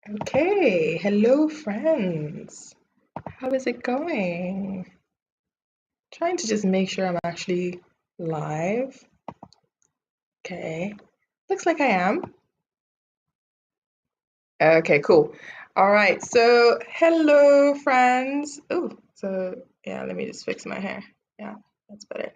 Okay, hello friends. How is it going? Trying to just make sure I'm actually live. Okay, looks like I am. Okay, cool. All right, so hello friends. Oh, so yeah, let me just fix my hair. Yeah, that's better.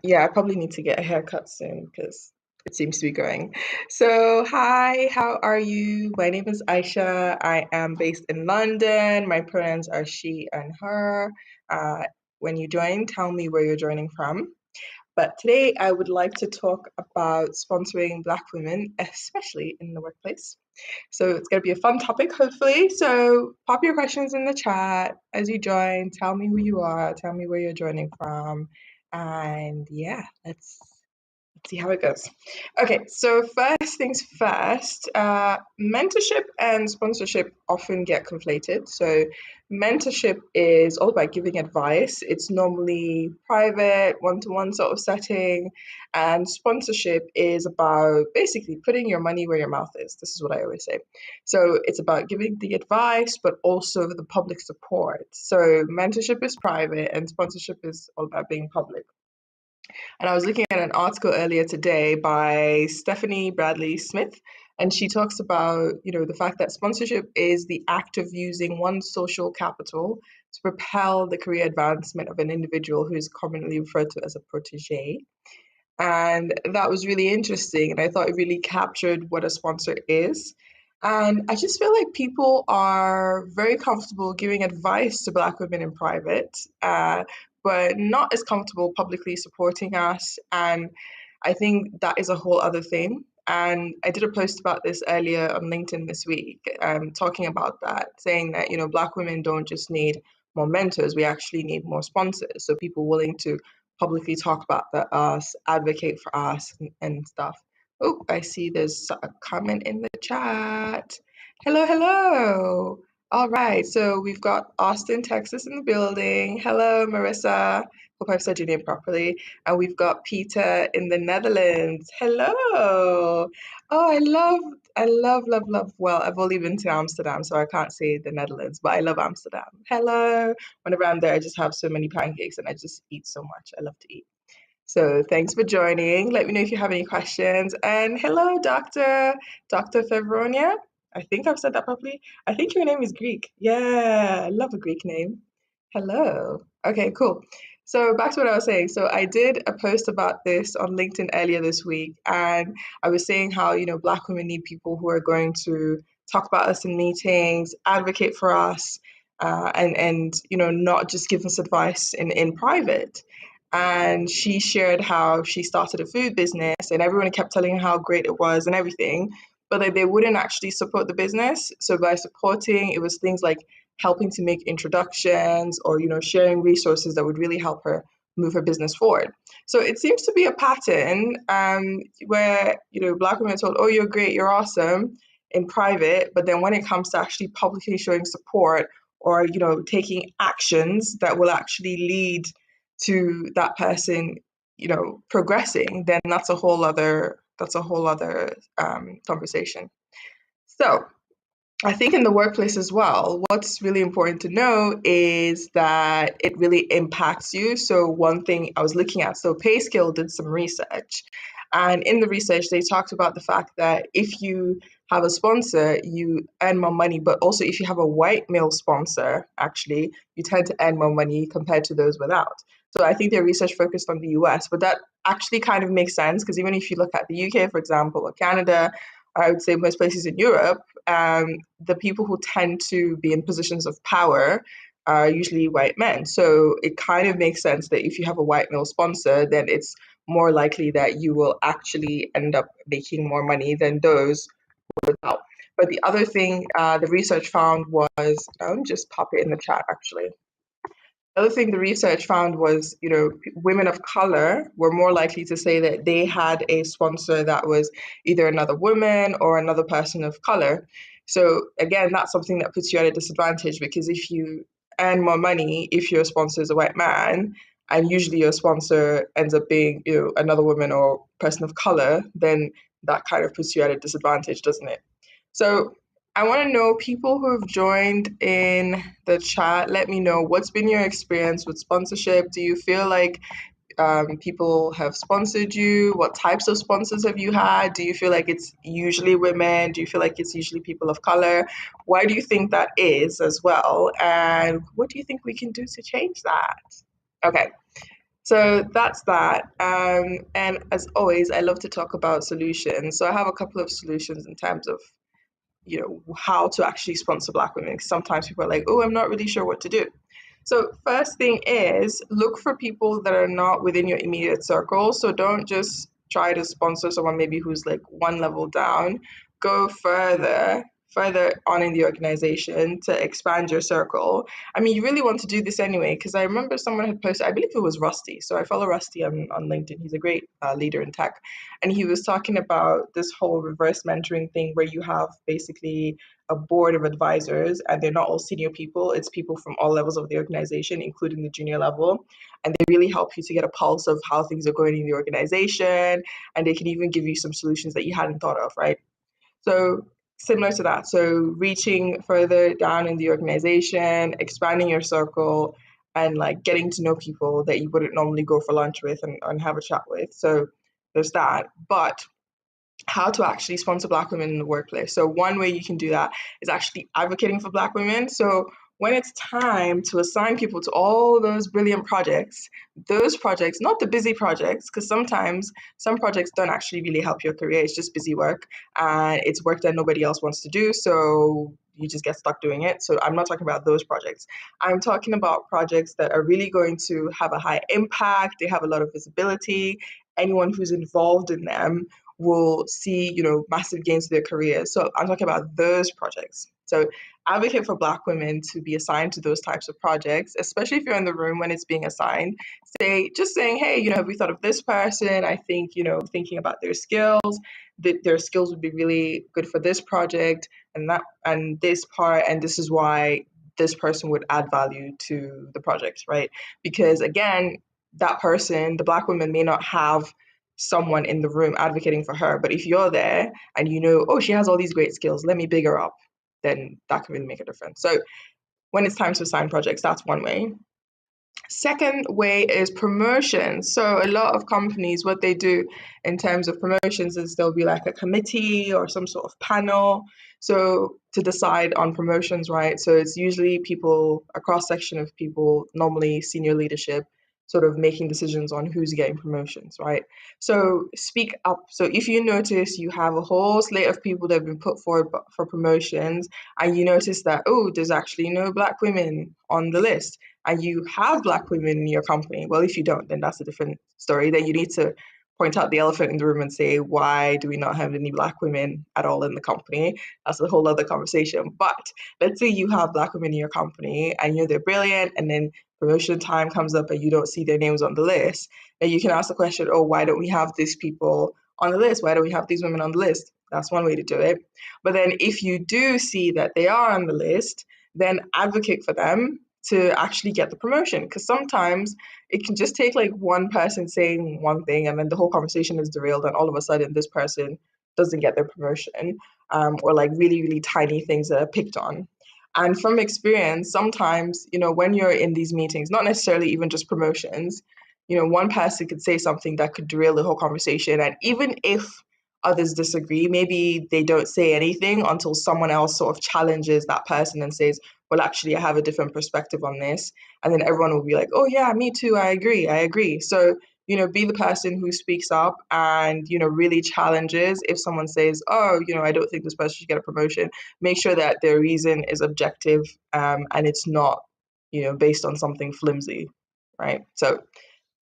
Yeah, I probably need to get a haircut soon because it seems to be going. So, hi, how are you? My name is Aisha. I am based in London. My pronouns are she and her. Uh, when you join, tell me where you're joining from. But today I would like to talk about sponsoring Black women, especially in the workplace. So it's going to be a fun topic, hopefully. So pop your questions in the chat as you join. Tell me who you are. Tell me where you're joining from. And yeah, let's see how it goes. Okay, so first things first, mentorship and sponsorship often get conflated. So, mentorship is all about giving advice, it's normally private, one to one sort of setting, and sponsorship is about basically putting your money where your mouth is. This is what I always say. So, it's about giving the advice, but also the public support. So, mentorship is private, and sponsorship is all about being public. And I was looking at an article earlier today by Stephanie Bradley Smith, and she talks about, the fact that sponsorship is the act of using one's social capital to propel the career advancement of an individual who is commonly referred to as a protege. And that was really interesting. And I thought it really captured what a sponsor is. And I just feel like people are very comfortable giving advice to Black women in private, but not as comfortable publicly supporting us. And I think that is a whole other thing. And I did a post about this earlier on LinkedIn this week, talking about that, saying that, Black women don't just need more mentors, we actually need more sponsors. So people willing to publicly talk about us, advocate for us, and stuff. Oh, I see there's a comment in the chat. Hello, hello. All right, so we've got Austin, Texas in the building. Hello, Marissa. Hope I've said your name properly. And we've got Peter in the Netherlands. Hello. Oh, I love. Well, I've only been to Amsterdam, so I can't say the Netherlands, but I love Amsterdam. Hello. Whenever I'm there, I just have so many pancakes and I just eat so much. I love to eat. So thanks for joining. Let me know if you have any questions. And hello, Dr. Fevronia. I think I've said that properly. I think your name is Greek. Yeah, I love a Greek name. Hello. Okay, cool. So back to what I was saying. So I did a post about this on LinkedIn earlier this week, and I was saying how, Black women need people who are going to talk about us in meetings, advocate for us, and not just give us advice in private. And she shared how she started a food business and everyone kept telling her how great it was and everything, but they wouldn't actually support the business. So by supporting, it was things like helping to make introductions or sharing resources that would really help her move her business forward. So it seems to be a pattern, where Black women are told, oh, you're great, you're awesome in private, but then when it comes to actually publicly showing support or taking actions that will actually lead to that person progressing, then that's a whole other conversation. So I think in the workplace as well, what's really important to know is that it really impacts you. So one thing I was looking at, so PayScale did some research, and in the research they talked about the fact that if you have a sponsor, you earn more money, but also if you have a white male sponsor, actually, you tend to earn more money compared to those without. So I think their research focused on the US, but that actually kind of makes sense because even if you look at the UK, for example, or Canada, I would say most places in Europe, the people who tend to be in positions of power are usually white men. So it kind of makes sense that if you have a white male sponsor, then it's more likely that you will actually end up making more money than those without. But the other thing the research found was, let me just pop it in the chat actually. The other thing the research found was, women of color were more likely to say that they had a sponsor that was either another woman or another person of color. So again, that's something that puts you at a disadvantage because if you earn more money, if your sponsor is a white man, and usually your sponsor ends up being, another woman or person of color, then that kind of puts you at a disadvantage, doesn't it? So I want to know people who have joined in the chat. Let me know what's been your experience with sponsorship. Do you feel like people have sponsored you? What types of sponsors have you had? Do you feel like it's usually women? Do you feel like it's usually people of color? Why do you think that is as well? And what do you think we can do to change that? Okay, so that's that. And as always, I love to talk about solutions. So I have a couple of solutions in terms of how to actually sponsor Black women. 'Cause sometimes people are like, oh, I'm not really sure what to do. So first thing is look for people that are not within your immediate circle. So don't just try to sponsor someone maybe who's like one level down. Go further on in the organization to expand your circle. I mean, you really want to do this anyway, because I remember someone had posted, I believe it was Rusty. So I follow Rusty on LinkedIn. He's a great leader in tech. And he was talking about this whole reverse mentoring thing where you have basically a board of advisors and they're not all senior people. It's people from all levels of the organization, including the junior level. And they really help you to get a pulse of how things are going in the organization. And they can even give you some solutions that you hadn't thought of, right? So similar to that. So reaching further down in the organization, expanding your circle, and like getting to know people that you wouldn't normally go for lunch with and have a chat with. So there's that. But how to actually sponsor Black women in the workplace. So one way you can do that is actually advocating for Black women. So when it's time to assign people to all those brilliant projects, those projects, not the busy projects, because sometimes some projects don't actually really help your career. It's just busy work and it's work that nobody else wants to do. So you just get stuck doing it. So I'm not talking about those projects. I'm talking about projects that are really going to have a high impact. They have a lot of visibility. Anyone who's involved in them will see, massive gains to their careers. So I'm talking about those projects. So advocate for Black women to be assigned to those types of projects, especially if you're in the room when it's being assigned. Just saying, hey, have we thought of this person? I think, thinking about their skills, that their skills would be really good for this project and this part, and this is why this person would add value to the project, right? Because again, that person, the Black woman, may not have someone in the room advocating for her. But if you're there and oh, she has all these great skills, let me big her up, then that can really make a difference. So when it's time to assign projects, that's one way. Second way is promotions. So a lot of companies, what they do in terms of promotions is there'll be like a committee or some sort of panel. So to decide on promotions, right? So it's usually people, a cross section of people, normally senior leadership, sort of making decisions on who's getting promotions, right? So speak up. So if you notice you have a whole slate of people that have been put forward for promotions, and you notice that, oh, there's actually no Black women on the list, and you have Black women in your company, well, if you don't, then that's a different story. Then you need to point out the elephant in the room and say, why do we not have any Black women at all in the company? That's a whole other conversation. But let's say you have Black women in your company and they're brilliant, and then promotion time comes up and you don't see their names on the list. Then you can ask the question, oh, why don't we have these people on the list? Why don't we have these women on the list? That's one way to do it. But then if you do see that they are on the list, then advocate for them to actually get the promotion, because sometimes it can just take like one person saying one thing and then the whole conversation is derailed and all of a sudden this person doesn't get their promotion, or like really really tiny things that are picked on. And from experience, sometimes when you're in these meetings, not necessarily even just promotions, one person could say something that could derail the whole conversation. And even if others disagree, maybe they don't say anything until someone else sort of challenges that person and says, well, actually, I have a different perspective on this. And then everyone will be like, oh, yeah, me too. I agree. So, be the person who speaks up and, really challenges. If someone says, oh, I don't think this person should get a promotion, make sure that their reason is objective, and it's not, based on something flimsy, right? So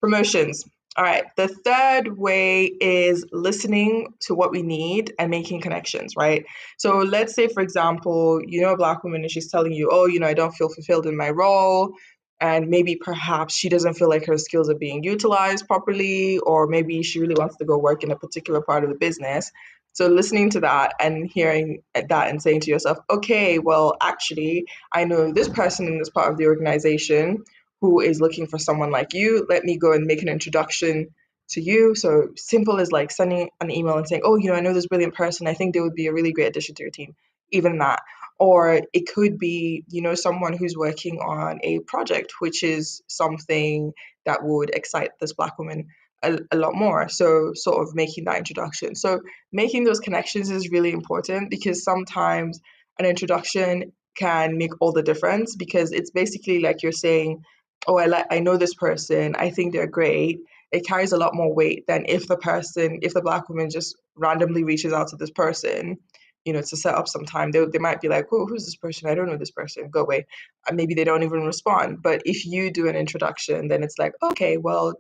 promotions. All right. The third way is listening to what we need and making connections, right? So let's say, for example, a Black woman and she's telling you, oh, I don't feel fulfilled in my role. And maybe perhaps she doesn't feel like her skills are being utilized properly, or maybe she really wants to go work in a particular part of the business. So listening to that and hearing that and saying to yourself, okay, well, actually, I know this person in this part of the organization who is looking for someone like you. Let me go and make an introduction to you. So simple as like sending an email and saying, oh, I know this brilliant person. I think they would be a really great addition to your team. even that. Or it could be, someone who's working on a project, which is something that would excite this Black woman a lot more. So, sort of making that introduction. So, making those connections is really important, because sometimes an introduction can make all the difference, because it's basically like you're saying, oh, I know this person, I think they're great. It carries a lot more weight than if the Black woman just randomly reaches out to this person, to set up some time. They might be like, oh, who's this person? I don't know this person. Go away. And maybe they don't even respond. But if you do an introduction, then it's like, okay, well,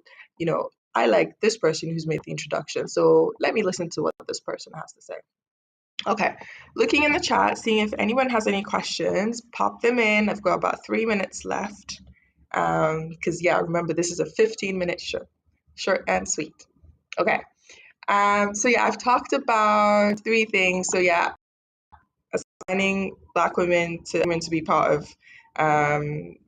I like this person who's made the introduction. So let me listen to what this person has to say. Okay, looking in the chat, seeing if anyone has any questions, pop them in. I've got about 3 minutes left. Because remember, this is a 15-minute show, short and sweet. Okay. So I've talked about 3 things. So assigning Black women to be part of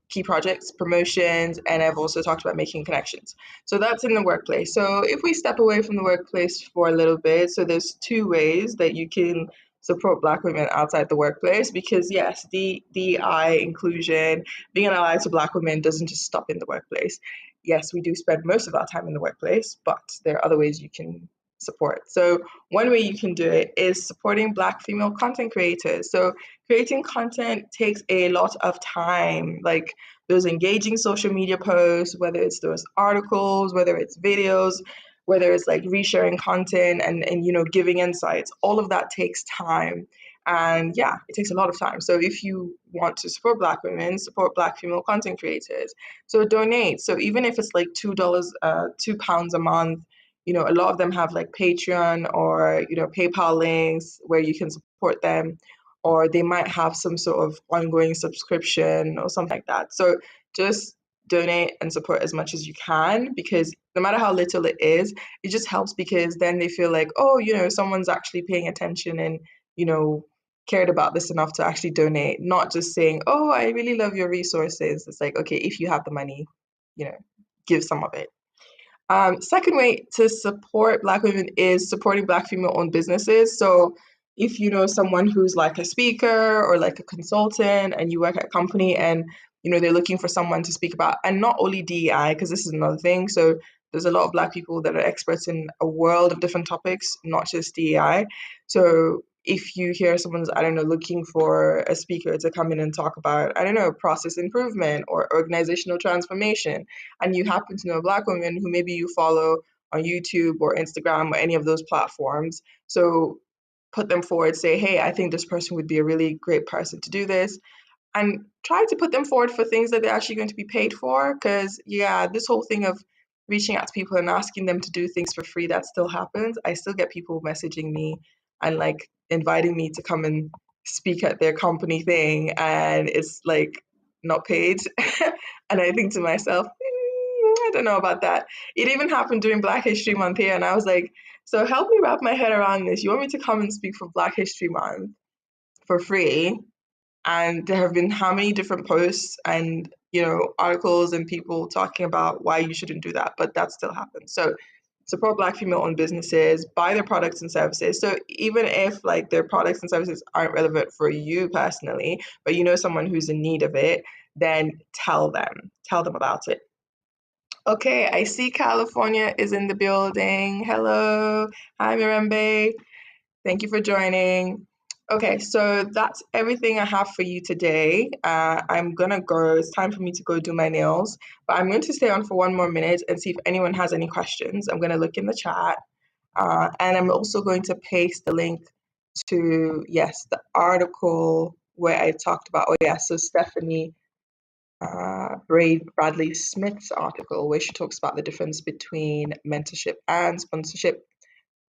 key projects, promotions, and I've also talked about making connections. So that's in the workplace. So if we step away from the workplace for a little bit, so there's 2 ways that you can support Black women outside the workplace, because yes, DEI inclusion, being an ally to Black women doesn't just stop in the workplace. Yes, we do spend most of our time in the workplace, but there are other ways you can support. So one way you can do it is supporting Black female content creators. So creating content takes a lot of time, like those engaging social media posts, whether it's those articles, whether it's videos, whether it's like resharing content and giving insights. All of that takes time. And it takes a lot of time. So if you want to support Black women, support Black female content creators. So donate. So even if it's like $2, £2 a month, a lot of them have like Patreon or, PayPal links where you can support them, or they might have some sort of ongoing subscription or something like that. So just donate and support as much as you can, because no matter how little it is, it just helps, because then they feel like, oh, someone's actually paying attention and, cared about this enough to actually donate, not just saying, oh, I really love your resources. It's like, okay, if you have the money, give some of it. Second way to support Black women is supporting Black female-owned businesses. So if you know someone who's like a speaker or like a consultant and you work at a company and, they're looking for someone to speak about, and not only DEI, because this is another thing. So there's a lot of Black people that are experts in a world of different topics, not just DEI. So if you hear someone's, I don't know, looking for a speaker to come in and talk about, I don't know, process improvement or organizational transformation, and you happen to know a Black woman who maybe you follow on YouTube or Instagram or any of those platforms, so put them forward, say, hey, I think this person would be a really great person to do this, and try to put them forward for things that they're actually going to be paid for. Because this whole thing of reaching out to people and asking them to do things for free, that still happens. I still get people messaging me and like inviting me to come and speak at their company thing, and it's like not paid. And I think to myself, I don't know about that. It even happened during Black History Month here, and I was like, so help me wrap my head around this. You want me to come and speak for Black History Month for free? And there have been how many different posts and, articles and people talking about why you shouldn't do that, but that still happens. So support Black female-owned businesses, buy their products and services. So even if like their products and services aren't relevant for you personally, but you know someone who's in need of it, then tell them about it. Okay, I see California is in the building. Hello. Hi, Mirembe. Thank you for joining. Okay, so that's everything I have for you today. I'm gonna go. It's time for me to go do my nails, but I'm going to stay on for 1 more minute and see if anyone has any questions. I'm gonna look in the chat, and I'm also going to paste the link to, the article where I talked about, so Stephanie Bradley Smith's article where she talks about the difference between mentorship and sponsorship.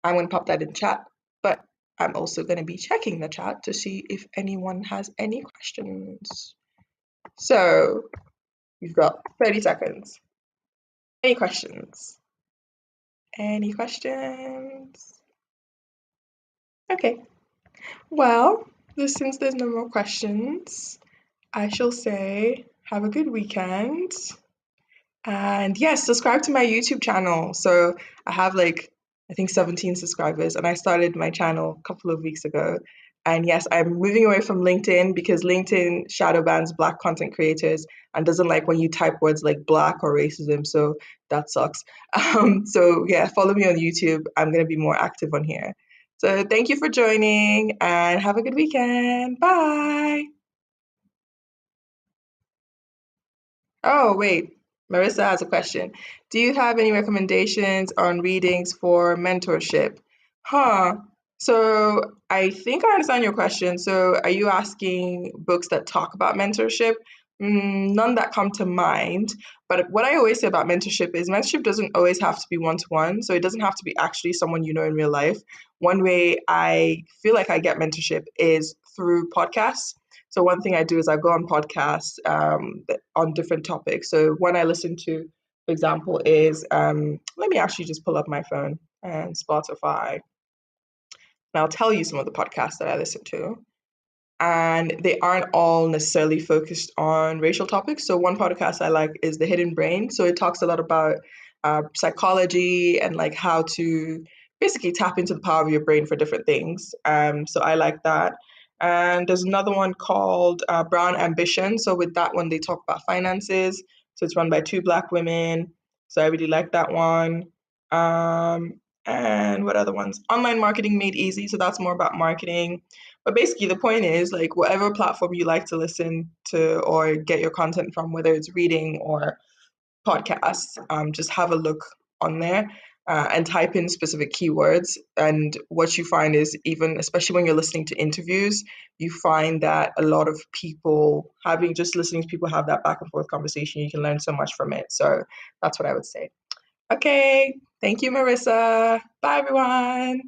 I'm going to pop that in chat, but I'm also going to be checking the chat to see if anyone has any questions. So we've got 30 seconds. Any questions? Any questions? Okay. Well, since there's no more questions, I shall say have a good weekend. And yes, subscribe to my YouTube channel. So I have I think 17 subscribers, and I started my channel a couple of weeks ago. And yes, I'm moving away from LinkedIn because LinkedIn shadow bans Black content creators and doesn't like when you type words like Black or racism. So that sucks. So yeah, follow me on YouTube. I'm going to be more active on here. So thank you for joining and have a good weekend. Bye. Oh, wait. Marissa has a question. Do you have any recommendations on readings for mentorship? Huh. So I think I understand your question. So are you asking books that talk about mentorship? None that come to mind. But what I always say about mentorship doesn't always have to be one to one. So it doesn't have to be actually someone you know in real life. One way I feel like I get mentorship is through podcasts. So one thing I do is I go on podcasts on different topics. So one I listen to, for example, is let me actually just pull up my phone and Spotify, and I'll tell you some of the podcasts that I listen to. And they aren't all necessarily focused on racial topics. So one podcast I like is The Hidden Brain. So it talks a lot about psychology and like how to basically tap into the power of your brain for different things. So I like that. And there's another one called Brown Ambition. So with that one, they talk about finances. So it's run by two Black women. So I really like that one. And what other ones? Online Marketing Made Easy. So that's more about marketing. But basically, the point is like whatever platform you like to listen to or get your content from, whether it's reading or podcasts, just have a look on there and type in specific keywords. And what you find is, even especially when you're listening to interviews, you find that a lot of people having just listening to people have that back and forth conversation, you can learn so much from it. So that's what I would say. Okay. Thank you, Marissa. Bye, everyone.